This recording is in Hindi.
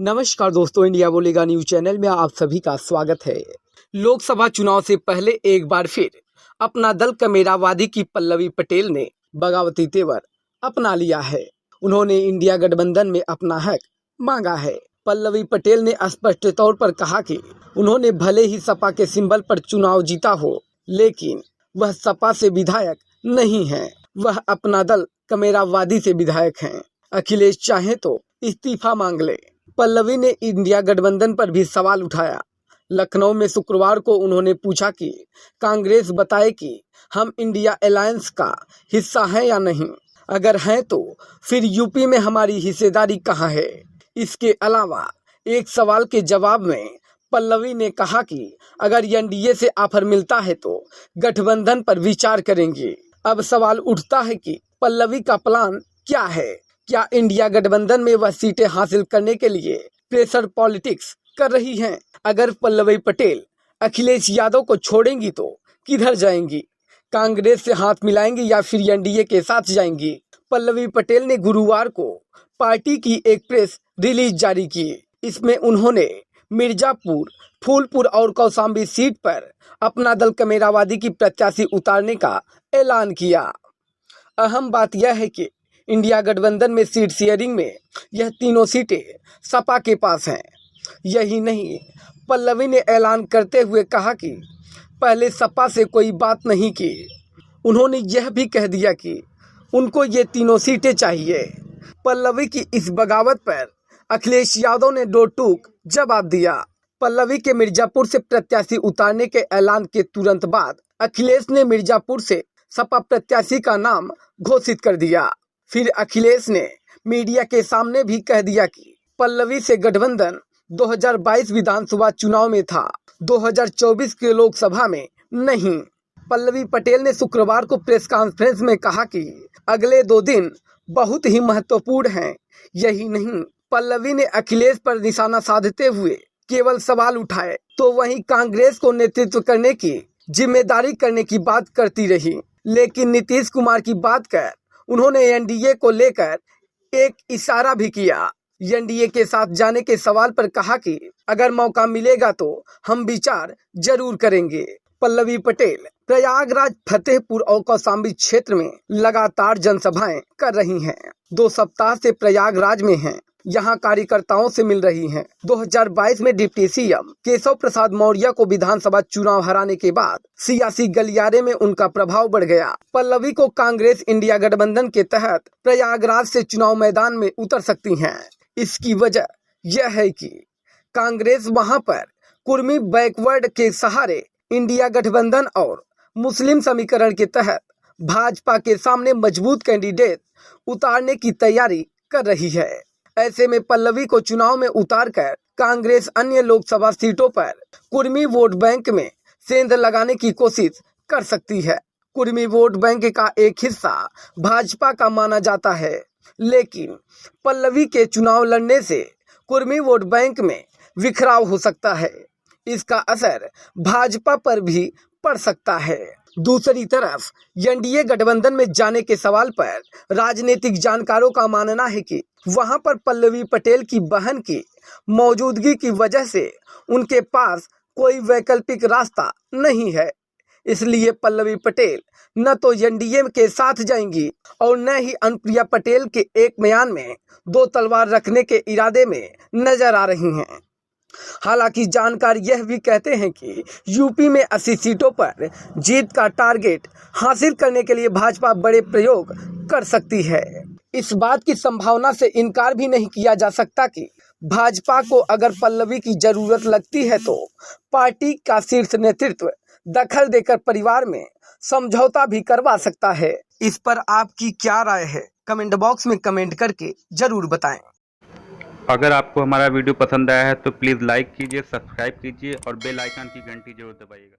नमस्कार दोस्तों, इंडिया बोलेगा न्यूज चैनल में आप सभी का स्वागत है। लोकसभा चुनाव से पहले एक बार फिर अपना दल कमेरावादी की पल्लवी पटेल ने बगावती तेवर अपना लिया है। उन्होंने इंडिया गठबंधन में अपना हक मांगा है। पल्लवी पटेल ने स्पष्ट तौर पर कहा कि उन्होंने भले ही सपा के सिंबल पर चुनाव जीता हो, लेकिन वह सपा से विधायक नहीं है। वह अपना दल कमेरावादी से विधायक हैं। अखिलेश चाहे तो इस्तीफा मांग ले। पल्लवी ने इंडिया गठबंधन पर भी सवाल उठाया। लखनऊ में शुक्रवार को उन्होंने पूछा कि कांग्रेस बताए कि हम इंडिया अलायंस का हिस्सा हैं या नहीं। अगर हैं तो फिर यूपी में हमारी हिस्सेदारी कहाँ है। इसके अलावा एक सवाल के जवाब में पल्लवी ने कहा कि अगर एनडीए से ऑफर मिलता है तो गठबंधन पर विचार करेंगे। अब सवाल उठता है कि पल्लवी का प्लान क्या है। क्या इंडिया गठबंधन में वह सीटें हासिल करने के लिए प्रेशर पॉलिटिक्स कर रही हैं? अगर पल्लवी पटेल अखिलेश यादव को छोड़ेंगी तो किधर जाएंगी? कांग्रेस से हाथ मिलाएंगी या फिर एनडीए के साथ जाएंगी? पल्लवी पटेल ने गुरुवार को पार्टी की एक प्रेस रिलीज जारी की। इसमें उन्होंने मिर्जापुर, फूलपुर और कौशाम्बी सीट पर अपना दल कमेरावादी की प्रत्याशी उतारने का ऐलान किया। अहम बात यह है कि इंडिया गठबंधन में सीट शेयरिंग में यह तीनों सीटें सपा के पास हैं। यही नहीं, पल्लवी ने ऐलान करते हुए कहा कि पहले सपा से कोई बात नहीं की। उन्होंने यह भी कह दिया कि उनको ये तीनों सीटें चाहिए। पल्लवी की इस बगावत पर अखिलेश यादव ने दो टूक जवाब दिया। पल्लवी के मिर्जापुर से प्रत्याशी उतारने के ऐलान के तुरंत बाद अखिलेश ने मिर्जापुर से सपा प्रत्याशी का नाम घोषित कर दिया। फिर अखिलेश ने मीडिया के सामने भी कह दिया कि पल्लवी से गठबंधन 2022 विधानसभा चुनाव में था, 2024 के लोकसभा में नहीं। पल्लवी पटेल ने शुक्रवार को प्रेस कॉन्फ्रेंस में कहा कि अगले 2 दिन बहुत ही महत्वपूर्ण हैं। यही नहीं, पल्लवी ने अखिलेश पर निशाना साधते हुए केवल सवाल उठाए तो वहीं कांग्रेस को नेतृत्व करने की जिम्मेदारी करने की बात करती रही। लेकिन नीतीश कुमार की बात कर उन्होंने एनडीए को लेकर एक इशारा भी किया। एनडीए के साथ जाने के सवाल पर कहा कि अगर मौका मिलेगा तो हम विचार जरूर करेंगे। पल्लवी पटेल प्रयागराज, फतेहपुर और कौशाम्बी क्षेत्र में लगातार जनसभाएं कर रही हैं। 2 सप्ताह से प्रयागराज में हैं। यहां कार्यकर्ताओं से मिल रही हैं। 2022 में डिप्टी सीएम केशव प्रसाद मौर्य को विधानसभा चुनाव हराने के बाद सियासी गलियारे में उनका प्रभाव बढ़ गया। पल्लवी को कांग्रेस इंडिया गठबंधन के तहत प्रयागराज से चुनाव मैदान में उतर सकती हैं। इसकी वजह यह है कि कांग्रेस वहां पर कुर्मी बैकवर्ड के सहारे इंडिया गठबंधन और मुस्लिम समीकरण के तहत भाजपा के सामने मजबूत कैंडिडेट उतारने की तैयारी कर रही है। ऐसे में पल्लवी को चुनाव में उतारकर कांग्रेस अन्य लोकसभा सीटों पर कुर्मी वोट बैंक में सेंध लगाने की कोशिश कर सकती है। कुर्मी वोट बैंक का एक हिस्सा भाजपा का माना जाता है, लेकिन पल्लवी के चुनाव लड़ने से कुर्मी वोट बैंक में बिखराव हो सकता है। इसका असर भाजपा पर भी पड़ सकता है। दूसरी तरफ एनडीए गठबंधन में जाने के सवाल पर राजनीतिक जानकारों का मानना है कि वहां पर पल्लवी पटेल की बहन की मौजूदगी की वजह से उनके पास कोई वैकल्पिक रास्ता नहीं है। इसलिए पल्लवी पटेल न तो एनडीए के साथ जाएंगी और न ही अनुप्रिया पटेल के एक बयान में 2 तलवार रखने के इरादे में नजर आ रही हैं। हालांकि जानकार यह भी कहते हैं कि यूपी में 80 सीटों पर जीत का टारगेट हासिल करने के लिए भाजपा बड़े प्रयोग कर सकती है। इस बात की संभावना से इनकार भी नहीं किया जा सकता कि भाजपा को अगर पल्लवी की जरूरत लगती है तो पार्टी का शीर्ष नेतृत्व दखल देकर परिवार में समझौता भी करवा सकता है। इस पर आपकी क्या राय है? कमेंट बॉक्स में कमेंट करके जरूर बताएं। अगर आपको हमारा वीडियो पसंद आया है तो प्लीज़ लाइक कीजिए, सब्सक्राइब कीजिए और बेल आइकन की घंटी जरूर दबाइएगा।